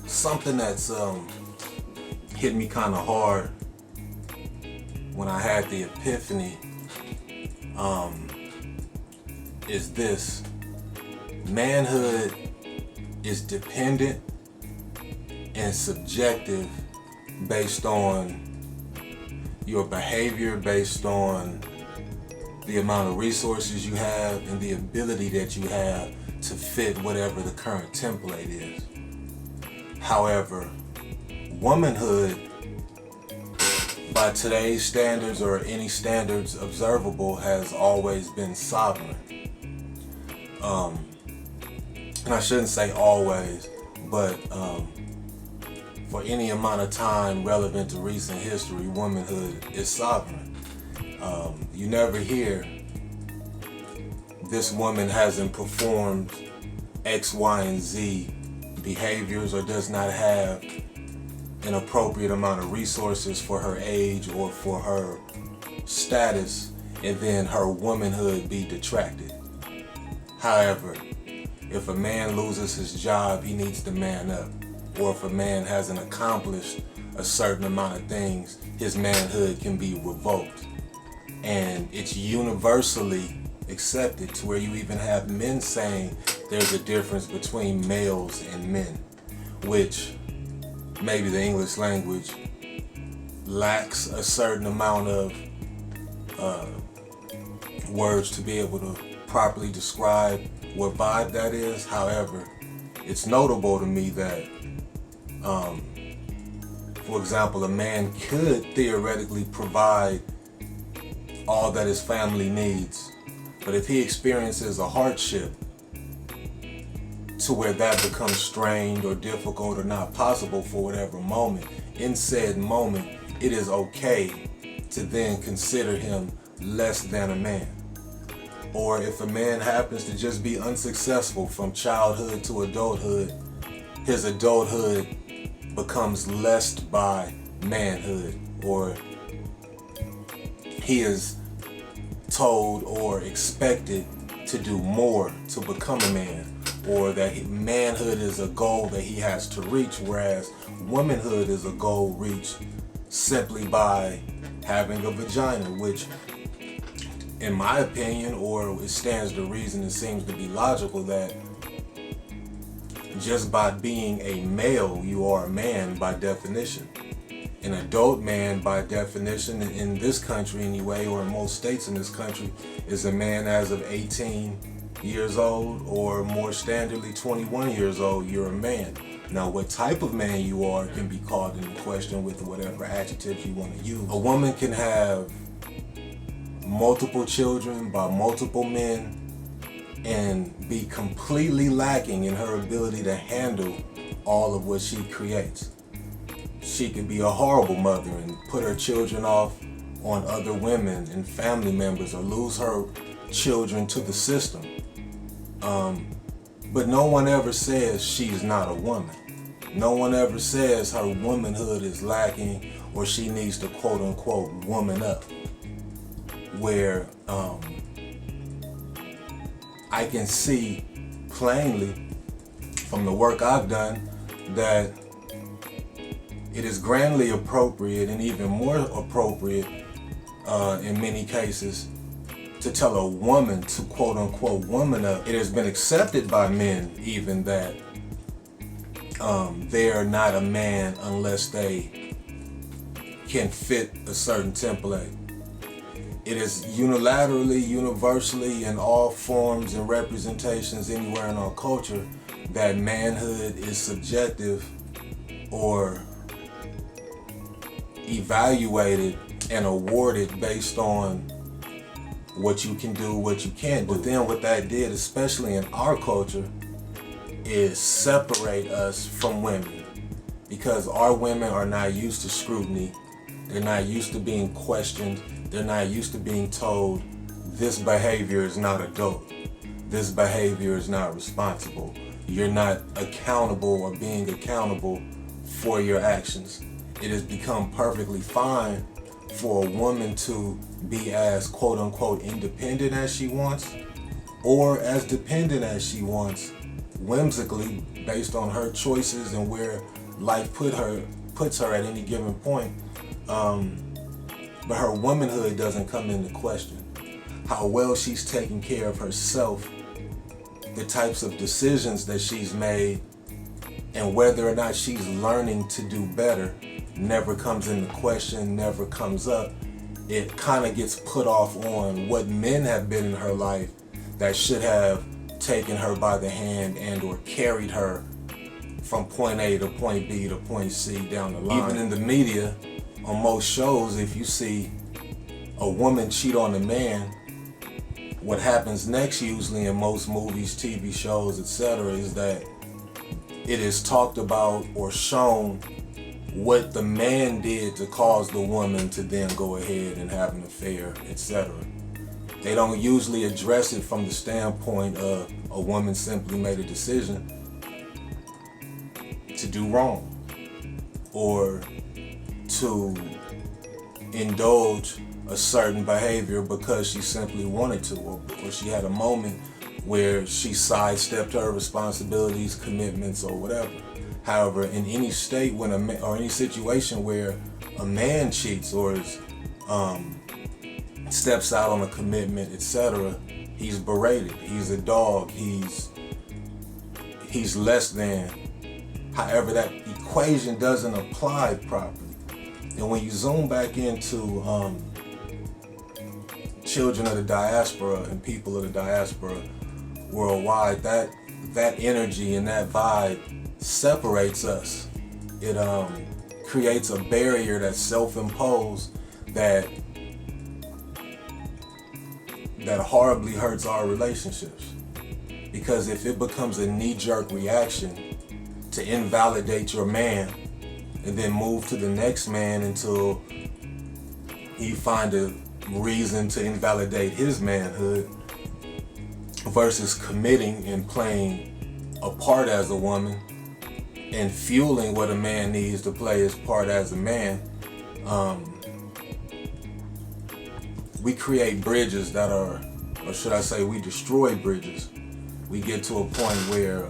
Something that's hit me kind of hard when I had the epiphany is this: manhood is dependent and subjective based on your behavior, based on the amount of resources you have and the ability that you have to fit whatever the current template is. However, womanhood, by today's standards or any standards observable, has always been sovereign. And I shouldn't say always, but for any amount of time relevant to recent history, womanhood is sovereign. You never hear this woman hasn't performed X, Y, and Z behaviors or does not have an appropriate amount of resources for her age or for her status, and then her womanhood be detracted. However, if a man loses his job, he needs to man up. Or if a man hasn't accomplished a certain amount of things, his manhood can be revoked. And it's universally accepted to where you even have men saying there's a difference between males and men, which maybe the English language lacks a certain amount of words to be able to properly describe what vibe that is. However, it's notable to me that, for example, a man could theoretically provide all that his family needs, but if he experiences a hardship to where that becomes strained or difficult or not possible for whatever moment, in said moment, it is okay to then consider him less than a man. Or if a man happens to just be unsuccessful from childhood to adulthood, his adulthood becomes lessed by manhood, or he is told or expected to do more to become a man, or that manhood is a goal that he has to reach, whereas womanhood is a goal reached simply by having a vagina, which, in my opinion, or it stands to reason, it seems to be logical that just by being a male, you are a man by definition. An adult man, by definition, in this country anyway, or in most states in this country, is a man as of 18 years old, or more standardly 21 years old, you're a man. Now, what type of man you are can be called into question with whatever adjectives you want to use. A woman can have multiple children by multiple men and be completely lacking in her ability to handle all of what she creates. She can be a horrible mother and put her children off on other women and family members, or lose her children to the system. But no one ever says she's not a woman. No one ever says her womanhood is lacking or she needs to quote unquote woman up. Where I can see plainly from the work I've done that it is grandly appropriate, and even more appropriate in many cases, to tell a woman to quote unquote woman up. It has been accepted by men even that they are not a man unless they can fit a certain template. It is unilaterally, universally, in all forms and representations anywhere in our culture, that manhood is subjective or evaluated and awarded based on what you can do, what you can't do. But then what that did, especially in our culture, is separate us from women, because our women are not used to scrutiny. They're not used to being questioned. They're not used to being told, this behavior is not adult. This behavior is not responsible. You're not accountable or being accountable for your actions. It has become perfectly fine for a woman to be as quote-unquote independent as she wants, or as dependent as she wants, whimsically based on her choices and where life puts her at any given point. But her womanhood doesn't come into question. How well she's taking care of herself, the types of decisions that she's made, and whether or not she's learning to do better never comes into question, never comes up. It kind of gets put off on what men have been in her life that should have taken her by the hand and or carried her from point A to point B to point C down the line. Even in the media, on most shows, if you see a woman cheat on a man, what happens next usually in most movies, TV shows, etc., is that it is talked about or shown what the man did to cause the woman to then go ahead and have an affair, etc. They don't usually address it from the standpoint of a woman simply made a decision to do wrong or to indulge a certain behavior because she simply wanted to, or she had a moment where she sidestepped her responsibilities, commitments, or whatever. However, in any state when or any situation where a man cheats or is, steps out on a commitment, etc., he's berated. He's a dog. He's less than. However, that equation doesn't apply properly. And when you zoom back into children of the diaspora and people of the diaspora worldwide, that energy and that vibe separates us. It creates a barrier that's self-imposed that horribly hurts our relationships. Because if it becomes a knee-jerk reaction to invalidate your man and then move to the next man until you find a reason to invalidate his manhood, versus committing and playing a part as a woman and fueling what a man needs to play his part as a man, we create bridges that are, or should I say, we destroy bridges. We get to a point where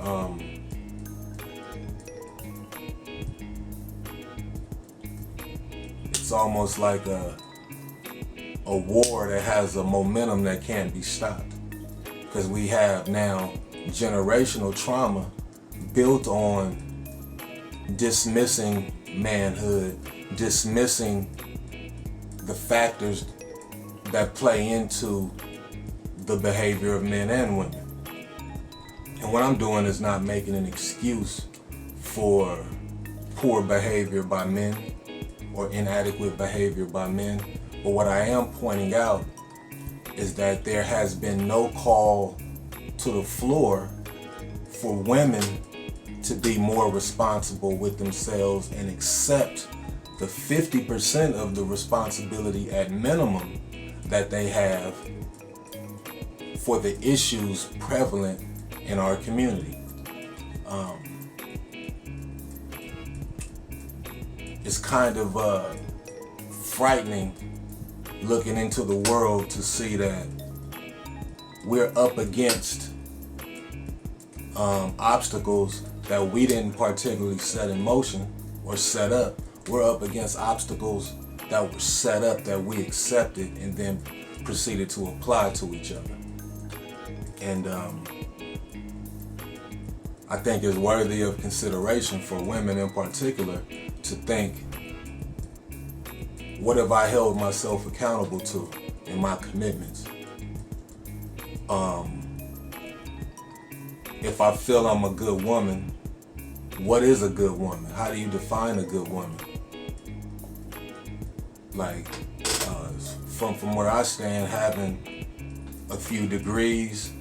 it's almost like a war that has a momentum that can't be stopped. Because we have now generational trauma built on dismissing manhood, dismissing the factors that play into the behavior of men and women. And what I'm doing is not making an excuse for poor behavior by men or inadequate behavior by men. But what I am pointing out is that there has been no call to the floor for women to be more responsible with themselves and accept the 50% of the responsibility at minimum that they have for the issues prevalent in our community. It's kind of frightening looking into the world to see that we're up against obstacles that we didn't particularly set in motion or set up. We're up against obstacles that were set up that we accepted and then proceeded to apply to each other. And I think it's worthy of consideration for women in particular to think, what have I held myself accountable to in my commitments? If I feel I'm a good woman, what is a good woman? How do you define a good woman? Like, from where I stand, having a few degrees,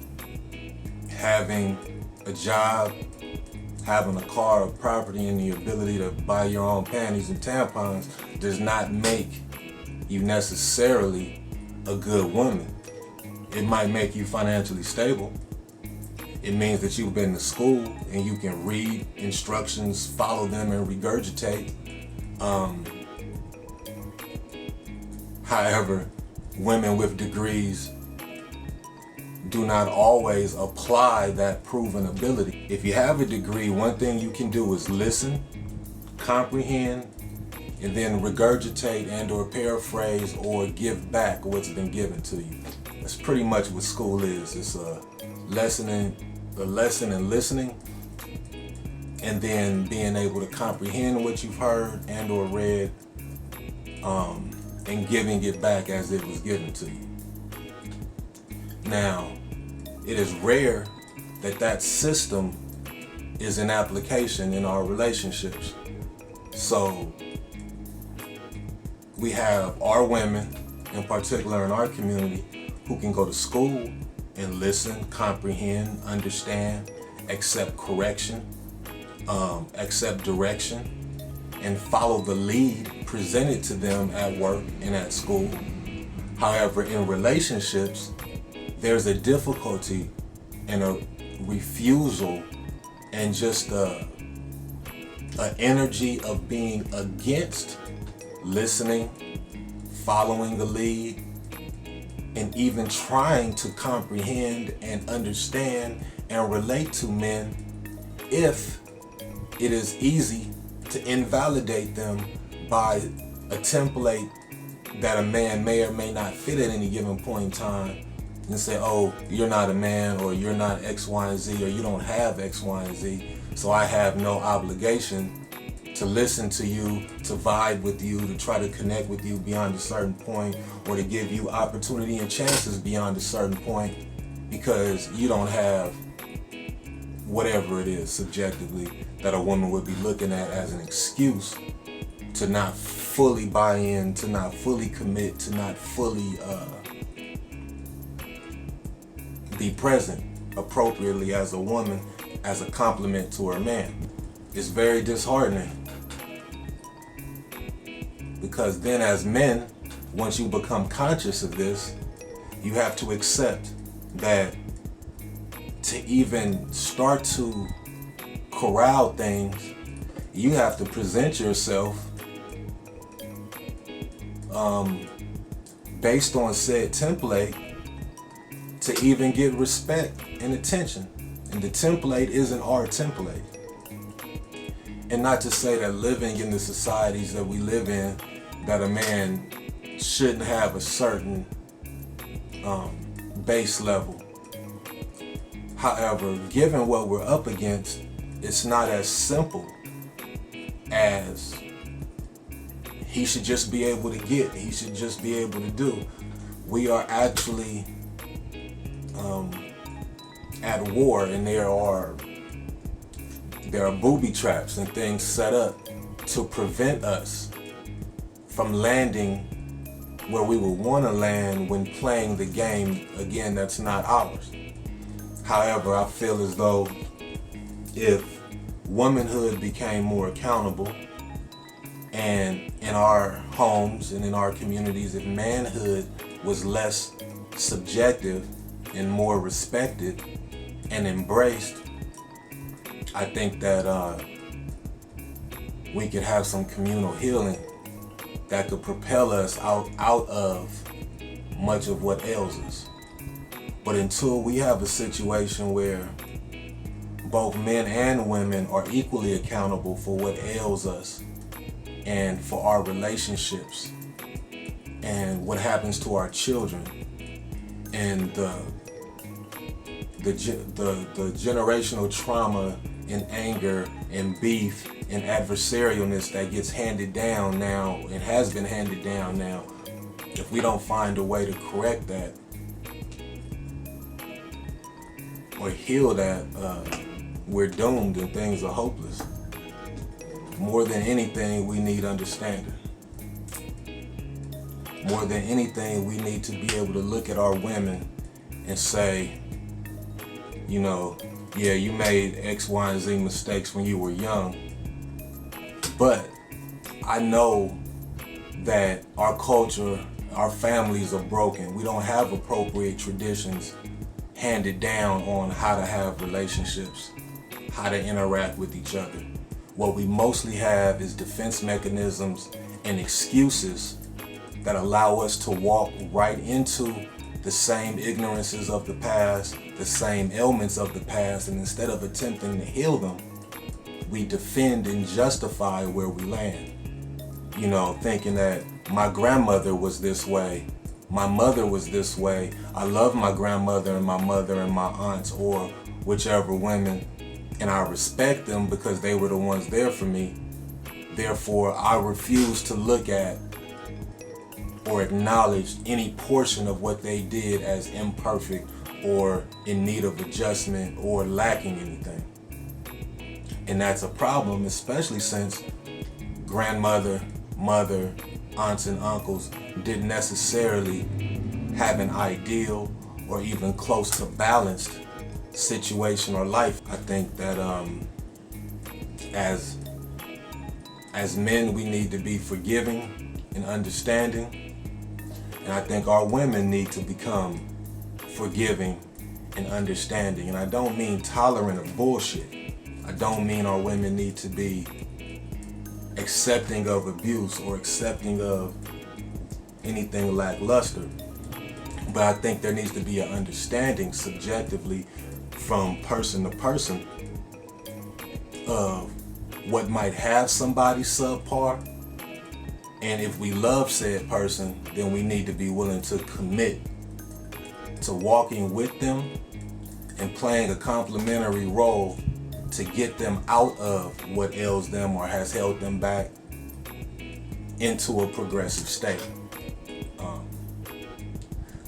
having a job, having a car, a property, and the ability to buy your own panties and tampons does not make you necessarily a good woman. It might make you financially stable. It means that you've been to school and you can read instructions, follow them, and regurgitate. However, women with degrees do not always apply that proven ability. If you have a degree, one thing you can do is listen, comprehend, and then regurgitate and or paraphrase or give back what's been given to you. That's pretty much what school is. It's a lesson in listening, and then being able to comprehend what you've heard and or read, and giving it back as it was given to you. Now, it is rare that that system is in application in our relationships. So we have our women, in particular in our community, who can go to school and listen, comprehend, understand, accept correction, accept direction, and follow the lead presented to them at work and at school. However, in relationships, there's a difficulty and a refusal and just an energy of being against listening, following the lead, and even trying to comprehend and understand and relate to men if it is easy to invalidate them by a template that a man may or may not fit at any given point in time, and say, oh, you're not a man, or you're not X, Y, and Z, or you don't have X, Y, and Z, so I have no obligation to listen to you, to vibe with you, to try to connect with you beyond a certain point, or to give you opportunity and chances beyond a certain point, because you don't have whatever it is subjectively that a woman would be looking at as an excuse to not fully buy in, to not fully commit, to not fully be present appropriately as a woman, as a compliment to her man. It's very disheartening, because then as men, once you become conscious of this, you have to accept that to even start to corral things, you have to present yourself based on said template to even get respect and attention. And the template isn't our template. And not to say that living in the societies that we live in, that a man shouldn't have a certain base level. However, given what we're up against, it's not as simple as he should just be able to get, he should just be able to do. We are actually at war, and there are booby traps and things set up to prevent us from landing where we would want to land when playing the game, again, that's not ours. However, I feel as though if womanhood became more accountable, and in our homes and in our communities, if manhood was less subjective and more respected and embraced, I think that we could have some communal healing that could propel us out of much of what ails us. But until we have a situation where both men and women are equally accountable for what ails us and for our relationships and what happens to our children, and the generational trauma and anger and beef and adversarialness that gets handed down now and has been handed down now, if we don't find a way to correct that or heal that, we're doomed and things are hopeless. More than anything, we need understanding. More than anything, we need to be able to look at our women and say, you know, yeah, you made X, Y, and Z mistakes when you were young, but I know that our culture, our families are broken. We don't have appropriate traditions handed down on how to have relationships, how to interact with each other. What we mostly have is defense mechanisms and excuses that allow us to walk right into the same ignorances of the past, the same ailments of the past, and instead of attempting to heal them, we defend and justify where we land. You know, thinking that my grandmother was this way, my mother was this way, I love my grandmother and my mother and my aunts or whichever women, and I respect them because they were the ones there for me. Therefore, I refuse to look at or acknowledge any portion of what they did as imperfect or in need of adjustment or lacking anything. And that's a problem, especially since grandmother, mother, aunts and uncles didn't necessarily have an ideal or even close to balanced situation or life. I think that as men, we need to be forgiving and understanding. And I think our women need to become forgiving and understanding. And I don't mean tolerant of bullshit. I don't mean our women need to be accepting of abuse or accepting of anything lackluster. But I think there needs to be an understanding subjectively from person to person of what might have somebody subpar. And if we love said person, then we need to be willing to commit to walking with them and playing a complementary role to get them out of what ails them or has held them back into a progressive state.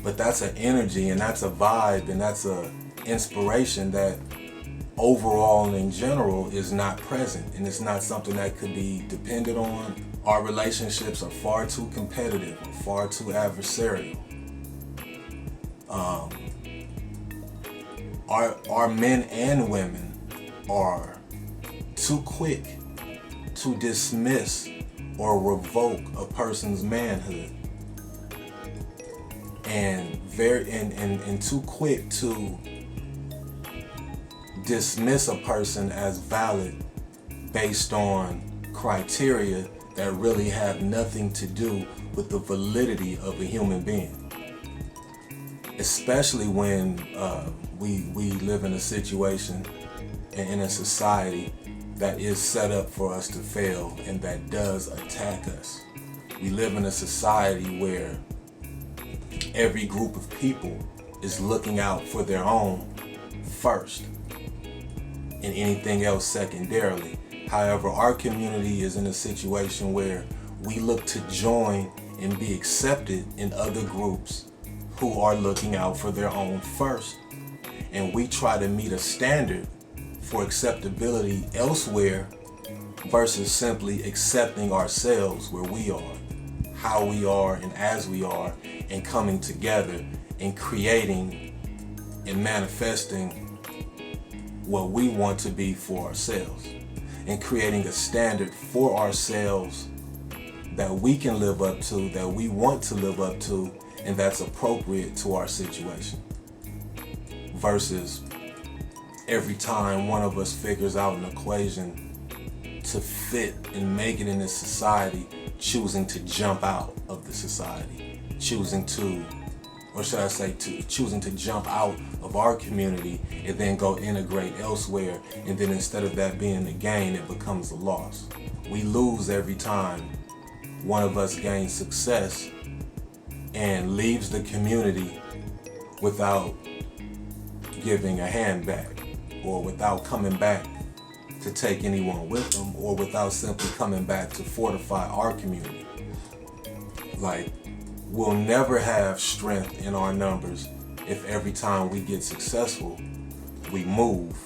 But that's an energy and that's a vibe and that's a inspiration that overall and in general is not present, and it's not something that could be depended on. Our relationships are far too competitive, or far too adversarial. Our men and women are too quick to dismiss or revoke a person's manhood, and too quick to dismiss a person as valid based on criteria that really have nothing to do with the validity of a human being. Especially when we live in a situation and in a society that is set up for us to fail and that does attack us. We live in a society where every group of people is looking out for their own first and anything else secondarily. However, our community is in a situation where we look to join and be accepted in other groups who are looking out for their own first. And we try to meet a standard for acceptability elsewhere versus simply accepting ourselves where we are, how we are and as we are, and coming together and creating and manifesting what we want to be for ourselves, and creating a standard for ourselves that we can live up to, that we want to live up to, and that's appropriate to our situation. Versus every time one of us figures out an equation to fit and make it in this society, choosing to jump out of the society, choosing to jump out of our community and then go integrate elsewhere, and then instead of that being a gain, it becomes a loss. We lose every time one of us gains success and leaves the community without giving a hand back, or without coming back to take anyone with them, or without simply coming back to fortify our community. Like, we'll never have strength in our numbers if every time we get successful, we move,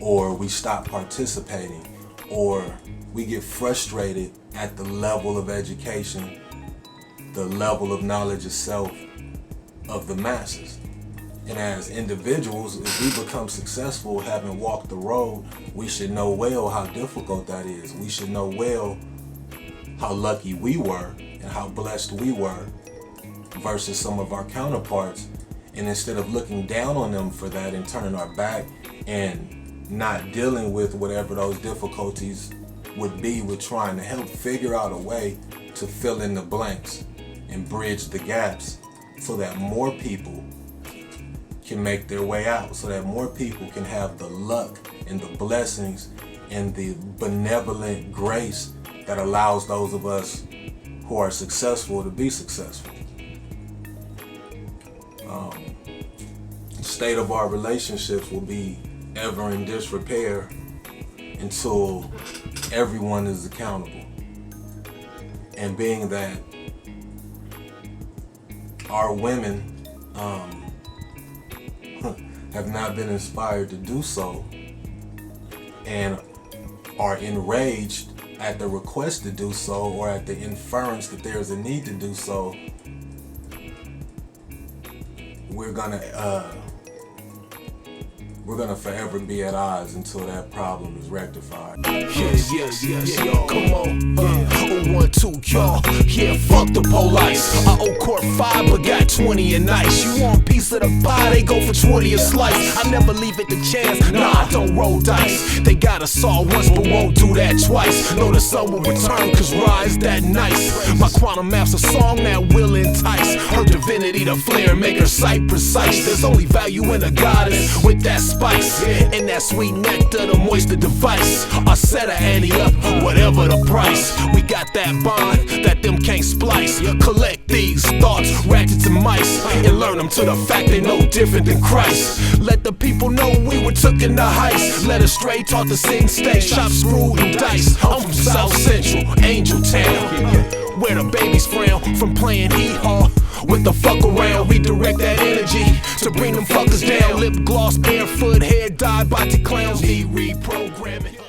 or we stop participating, or we get frustrated at the level of education, the level of knowledge itself of the masses. And as individuals, if we become successful having walked the road, we should know well how difficult that is. We should know well how lucky we were and how blessed we were versus some of our counterparts. And instead of looking down on them for that and turning our back and not dealing with whatever those difficulties would be with trying to help figure out a way to fill in the blanks and bridge the gaps so that more people can make their way out, so that more people can have the luck and the blessings and the benevolent grace that allows those of us who are successful to be successful. The state of our relationships will be ever in disrepair until everyone is accountable. And being that our women have not been inspired to do so and are enraged at the request to do so or at the inference that there's a need to do so, we're gonna forever be at odds until that problem is rectified. Yeah, come on. 1, 2, y'all. Yeah, fuck the police. I owe court 5, but got 20 and nice. You want a piece of the pie, they go for 20 a slice. I never leave it to chance, nah, I don't roll dice. They got us all once, but won't do that twice. Know the sun will return, cause rise that nice. My quantum maps a song that will entice. Her divinity to flare and make her sight precise. There's only value in a goddess with that spice and that sweet nectar, the moisture device. I set her Annie up, whatever the price. We got that bond that them can't splice. Collect these thoughts, ratchets and mice, and learn them to the fact they no different than Christ. Let the people know we were took in the heist. Led astray, taught to sing, stay, shop, screw, and dice. I'm from South Central, Angel Town, where the babies frown from playing hee-haw. With the fuck around, redirect that energy to bring them fuckers down. Lip gloss, barefoot, hair dye, body clowns need reprogramming.